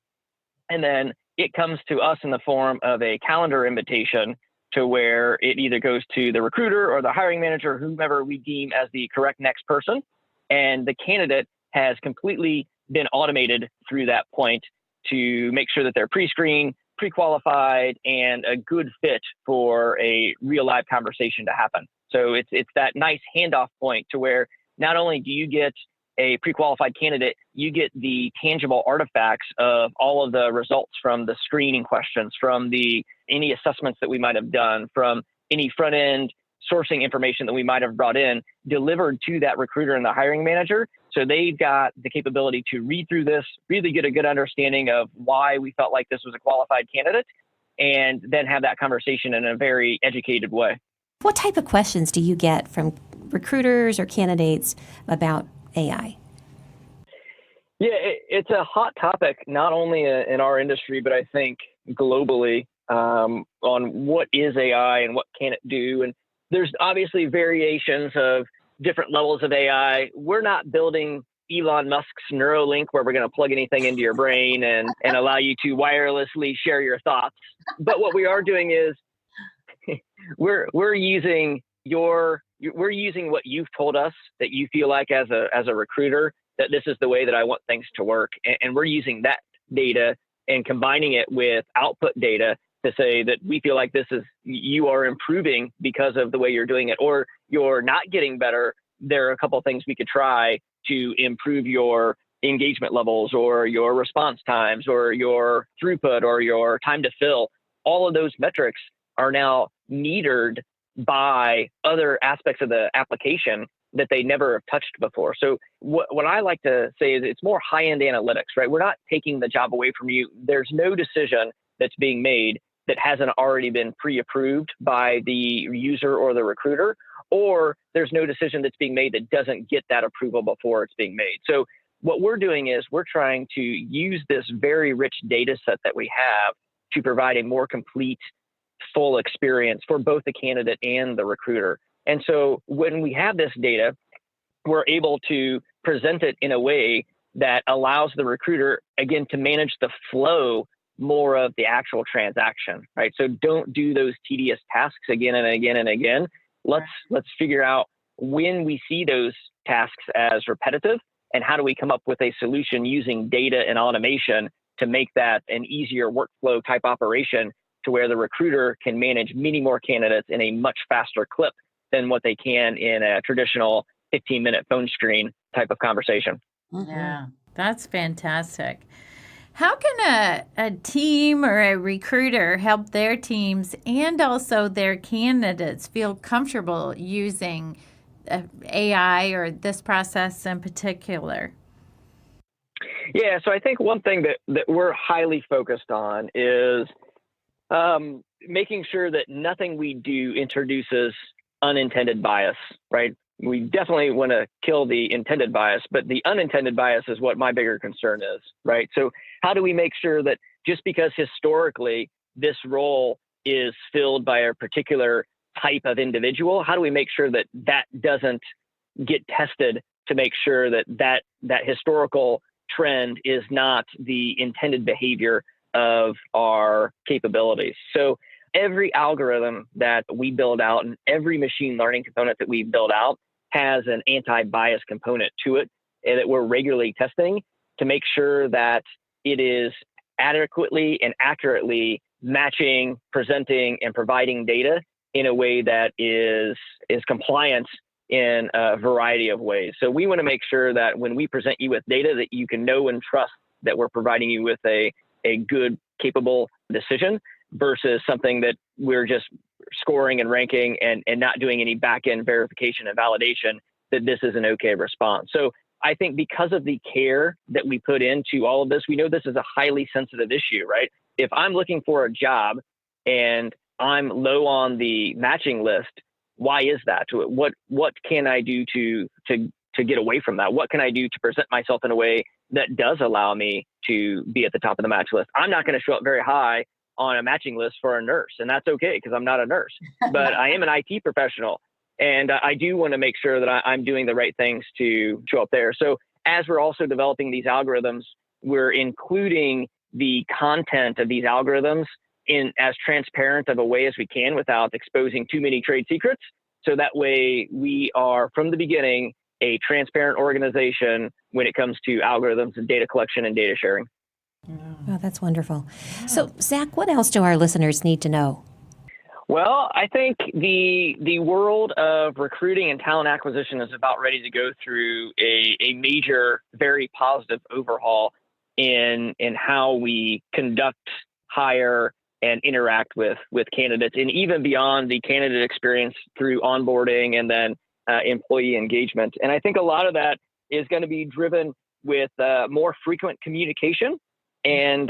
and then it comes to us in the form of a calendar invitation to where it either goes to the recruiter or the hiring manager, whomever we deem as the correct next person. And the candidate has completely been automated through that point to make sure that they're pre-screened, pre-qualified, and a good fit for a real live conversation to happen. So it's that nice handoff point to where not only do you get a pre-qualified candidate, you get the tangible artifacts of all of the results from the screening questions, from any assessments that we might have done, from any front-end sourcing information that we might have brought in, delivered to that recruiter and the hiring manager. So they've got the capability to read through this, really get a good understanding of why we felt like this was a qualified candidate, and then have that conversation in a very educated way. What type of questions do you get from recruiters or candidates about AI? Yeah, it's a hot topic, not only in our industry, but I think globally, on what is AI and what can it do. And there's obviously variations of different levels of AI. We're not building Elon Musk's Neuralink where we're going to plug anything into your brain and allow you to wirelessly share your thoughts. But what we are doing is we're using what you've told us that you feel like as a recruiter, that this is the way that I want things to work. And we're using that data and combining it with output data to say that we feel like you are improving because of the way you're doing it, or you're not getting better. There are a couple of things we could try to improve your engagement levels or your response times or your throughput or your time to fill. All of those metrics are now metered by other aspects of the application that they never have touched before. So what I like to say is it's more high-end analytics, right? We're not taking the job away from you. There's no decision that's being made that hasn't already been pre-approved by the user or the recruiter, or there's no decision that's being made that doesn't get that approval before it's being made. So what we're doing is we're trying to use this very rich data set that we have to provide a more complete, full experience for both the candidate and the recruiter. And so when we have this data, we're able to present it in a way that allows the recruiter, again, to manage the flow more of the actual transaction, right? So don't do those tedious tasks again and again and again. Let's figure out when we see those tasks as repetitive and how do we come up with a solution using data and automation to make that an easier workflow type operation to where the recruiter can manage many more candidates in a much faster clip than what they can in a traditional 15-minute phone screen type of conversation. Yeah, that's fantastic. How can a team or a recruiter help their teams and also their candidates feel comfortable using AI or this process in particular? Yeah, so I think one thing that we're highly focused on is making sure that nothing we do introduces unintended bias, right? We definitely want to kill the intended bias, but the unintended bias is what my bigger concern is, right? So how do we make sure that just because historically this role is filled by a particular type of individual, how do we make sure that that doesn't get tested to make sure that that historical trend is not the intended behavior of our capabilities? So every algorithm that we build out and every machine learning component that we build out has an anti-bias component to it, and that we're regularly testing to make sure that it is adequately and accurately matching, presenting, and providing data in a way that is compliant in a variety of ways. So we want to make sure that when we present you with data that you can know and trust that we're providing you with a good, capable decision versus something that we're just scoring and ranking and not doing any back-end verification and validation that this is an okay response. So I think because of the care that we put into all of this, we know this is a highly sensitive issue, right? If I'm looking for a job and I'm low on the matching list, why is that? What can I do to get away from that? What can I do to present myself in a way that does allow me to be at the top of the match list? I'm not going to show up very high on a matching list for a nurse, and that's okay because I'm not a nurse, but I am an IT professional, and I do want to make sure that I'm doing the right things to show up there. So as we're also developing these algorithms, we're including the content of these algorithms in as transparent of a way as we can without exposing too many trade secrets. So that way we are, from the beginning, a transparent organization when it comes to algorithms and data collection and data sharing. Oh, that's wonderful. So, Zach, what else do our listeners need to know? Well, I think the world of recruiting and talent acquisition is about ready to go through a major, very positive overhaul in how we conduct, hire, and interact with candidates, and even beyond the candidate experience through onboarding and then employee engagement. And I think a lot of that is going to be driven with more frequent communication and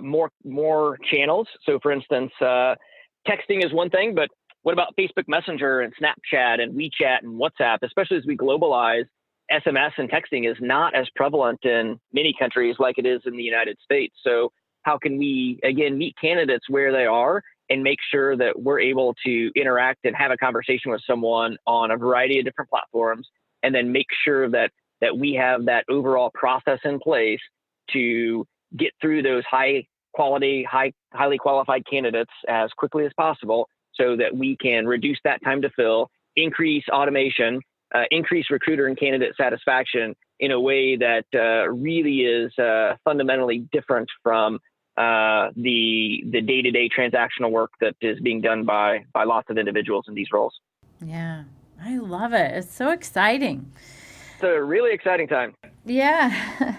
more channels. So for instance, texting is one thing, but what about Facebook Messenger and Snapchat and WeChat and WhatsApp, especially as we globalize? SMS and texting is not as prevalent in many countries like it is in the United States. So how can we, again, meet candidates where they are and make sure that we're able to interact and have a conversation with someone on a variety of different platforms, and then make sure that we have that overall process in place to get through those highly qualified candidates as quickly as possible so that we can reduce that time to fill, increase automation, increase recruiter and candidate satisfaction in a way that really is fundamentally different from the day-to-day transactional work that is being done by lots of individuals in these roles. Yeah, I love it. It's so exciting. It's a really exciting time. Yeah.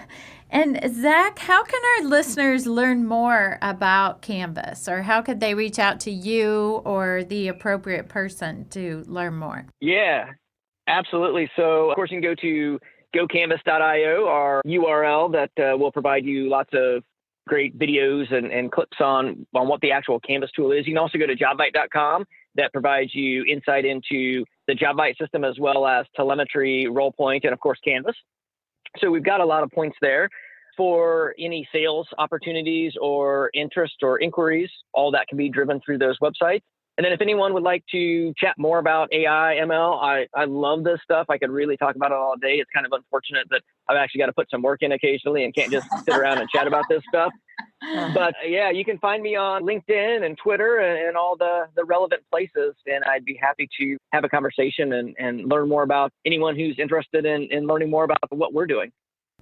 And Zach, how can our listeners learn more about Canvas, or how could they reach out to you or the appropriate person to learn more? Yeah, absolutely. So of course you can go to gocanvas.io, our URL that will provide you lots of great videos and clips on what the actual Canvas tool is. You can also go to jobvite.com. That provides you insight into the JobVite system as well as telemetry, RollPoint, and of course Canvas. So we've got a lot of points there for any sales opportunities or interest or inquiries. All that can be driven through those websites. And then if anyone would like to chat more about AI, ML, I love this stuff. I could really talk about it all day. It's kind of unfortunate that I've actually got to put some work in occasionally and can't just sit around and chat about this stuff. But yeah, you can find me on LinkedIn and Twitter and all the relevant places. And I'd be happy to have a conversation and learn more about anyone who's interested in learning more about what we're doing.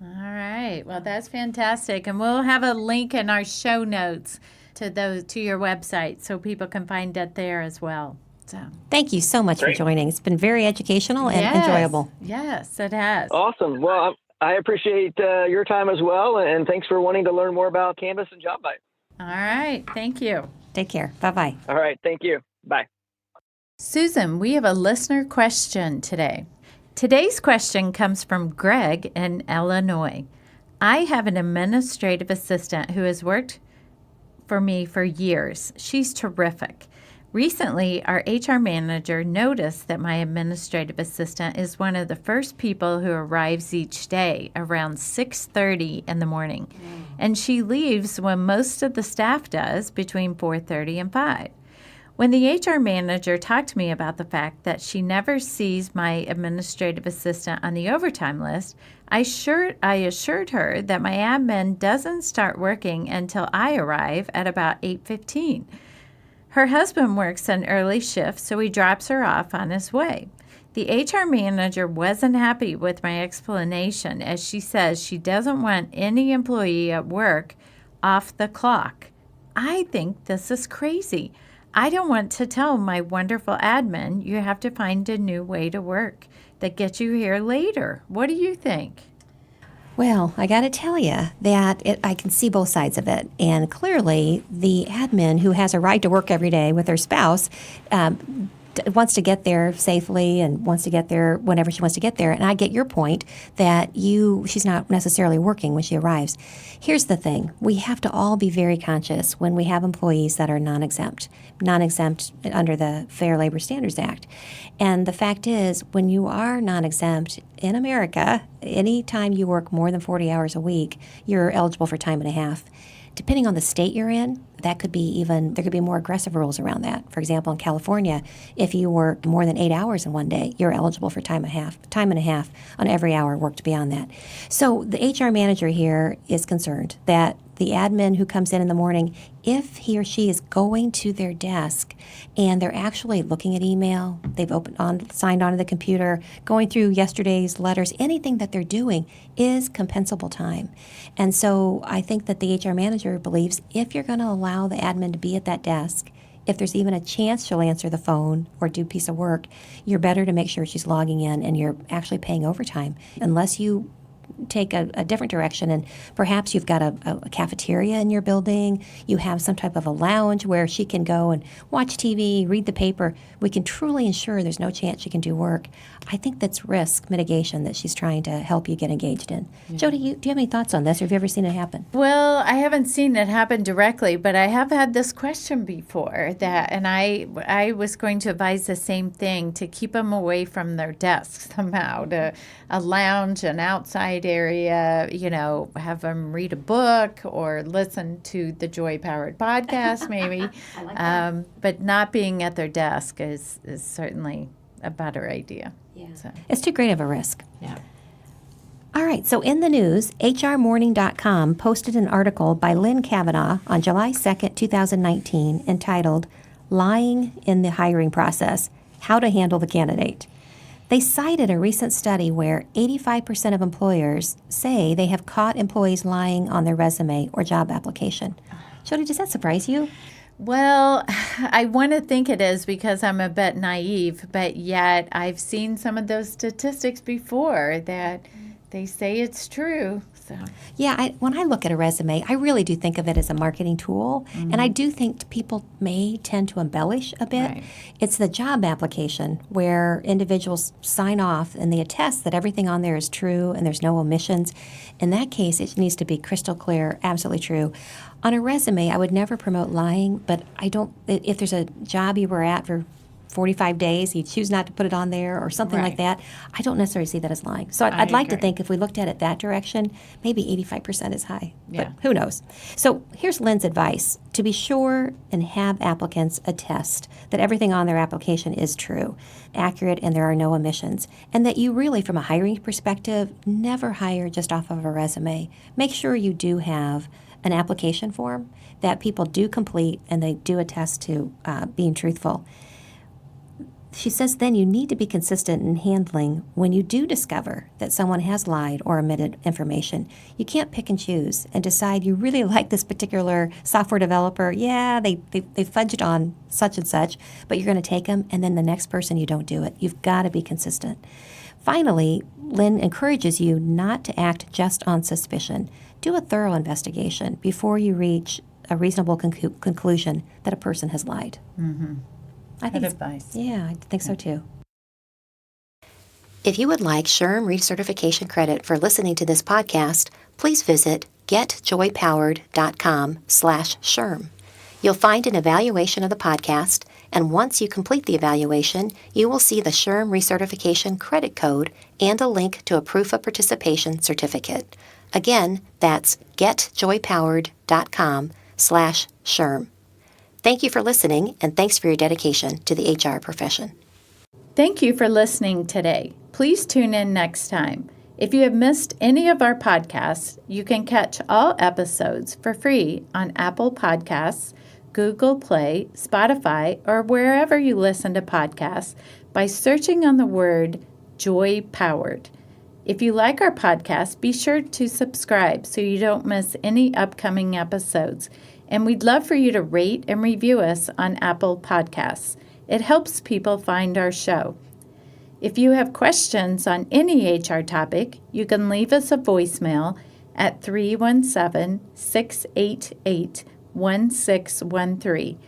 All right. Well, that's fantastic. And we'll have a link in our show notes to your website so people can find it there as well. So Thank you so much Great. for joining. It's been very educational and enjoyable. Yes, it has. Awesome. Well, I appreciate your time as well, and thanks for wanting to learn more about Canvas and JobBite. All right. Thank you. Take care. Bye-bye. All right. Thank you. Bye. Susan, we have a listener question today. Today's question comes from Greg in Illinois. I have an administrative assistant who has worked for me for years. She's terrific. Recently, our HR manager noticed that my administrative assistant is one of the first people who arrives each day around 6:30 in the morning, and she leaves when most of the staff does, between 4:30 and 5. When the HR manager talked to me about the fact that she never sees my administrative assistant on the overtime list, I assured her that my admin doesn't start working until I arrive at about 8:15. Her husband works an early shift, so he drops her off on his way. The HR manager wasn't happy with my explanation, as she says she doesn't want any employee at work off the clock. I think this is crazy. I don't want to tell my wonderful admin you have to find a new way to work that gets you here later. What do you think? Well, I got to tell you that I can see both sides of it. And clearly, the admin who has a right to work every day with her spouse wants to get there safely and wants to get there whenever she wants to get there. And I get your point that she's not necessarily working when she arrives. Here's the thing. We have to all be very conscious when we have employees that are non-exempt under the Fair Labor Standards Act. And the fact is, when you are non-exempt in America, anytime you work more than 40 hours a week, you're eligible for time and a half. Depending on the state you're in, there could be more aggressive rules around that. For example, in California, if you work more than 8 hours in one day, you're eligible for time and a half on every hour worked beyond that. So the HR manager here is concerned that the admin who comes in the morning, if he or she is going to their desk and they're actually looking at email, they've signed onto the computer, going through yesterday's letters, anything that they're doing is compensable time. And so I think that the HR manager believes if you're going to allow the admin to be at that desk, if there's even a chance she'll answer the phone or do a piece of work, you're better to make sure she's logging in and you're actually paying overtime. Unless you take a different direction and perhaps you've got a cafeteria in your building, you have some type of a lounge where she can go and watch TV, read the paper, we can truly ensure there's no chance she can do work. I think that's risk mitigation that she's trying to help you get engaged in. Yeah. Jody, do you have any thoughts on this, or have you ever seen it happen? Well, I haven't seen it happen directly, but I have had this question before, and I was going to advise the same thing, to keep them away from their desks somehow, to a lounge, an outside area, have them read a book or listen to the Joy Powered podcast maybe. I like that. But not being at their desk is certainly a better idea. Yeah. So. It's too great of a risk. Yeah. All right, so in the news, HRMorning.com posted an article by Lynn Kavanaugh on July 2nd, 2019, entitled Lying in the Hiring Process, How to Handle the Candidate. They cited a recent study where 85% of employers say they have caught employees lying on their resume or job application. Jody, does that surprise you? Well, I want to think it is because I'm a bit naive, but yet I've seen some of those statistics before that they say it's true. So. Yeah, when I look at a resume, I really do think of it as a marketing tool, and I do think people may tend to embellish a bit. Right. It's the job application where individuals sign off and they attest that everything on there is true and there's no omissions. In that case, it needs to be crystal clear, absolutely true. On a resume, I would never promote lying, but if there's a job you were at for 45 days, you choose not to put it on there or something like that, I don't necessarily see that as lying. So I'd like to think if we looked at it that direction, maybe 85% is high. Yeah. But who knows? So here's Lynn's advice. To be sure and have applicants attest that everything on their application is true, accurate, and there are no omissions. And that you really, from a hiring perspective, never hire just off of a resume. Make sure you do have an application form that people do complete and they do attest to being truthful. She says then you need to be consistent in handling when you do discover that someone has lied or omitted information. You can't pick and choose and decide you really like this particular software developer. Yeah, they fudged on such and such, but you're going to take them, and then the next person you don't do it. You've got to be consistent. Finally, Lynn encourages you not to act just on suspicion. Do a thorough investigation before you reach a reasonable conclusion that a person has lied. Mm-hmm. I think Good advice. Yeah, I think so too. If you would like SHRM recertification credit for listening to this podcast, please visit getjoypowered.com/SHRM. You'll find an evaluation of the podcast, and once you complete the evaluation, you will see the SHRM recertification credit code and a link to a proof of participation certificate. Again, that's getjoypowered.com/SHRM. Thank you for listening, and thanks for your dedication to the HR profession. Thank you for listening today. Please tune in next time. If you have missed any of our podcasts, you can catch all episodes for free on Apple Podcasts, Google Play, Spotify, or wherever you listen to podcasts by searching on the word Joy Powered. If you like our podcast, be sure to subscribe so you don't miss any upcoming episodes. And we'd love for you to rate and review us on Apple Podcasts. It helps people find our show. If you have questions on any HR topic, you can leave us a voicemail at 317-688-1613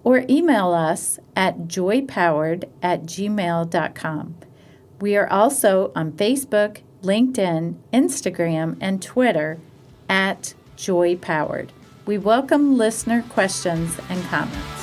or email us at joypowered@gmail.com. We are also on Facebook, LinkedIn, Instagram, and Twitter at Joy Powered. We welcome listener questions and comments.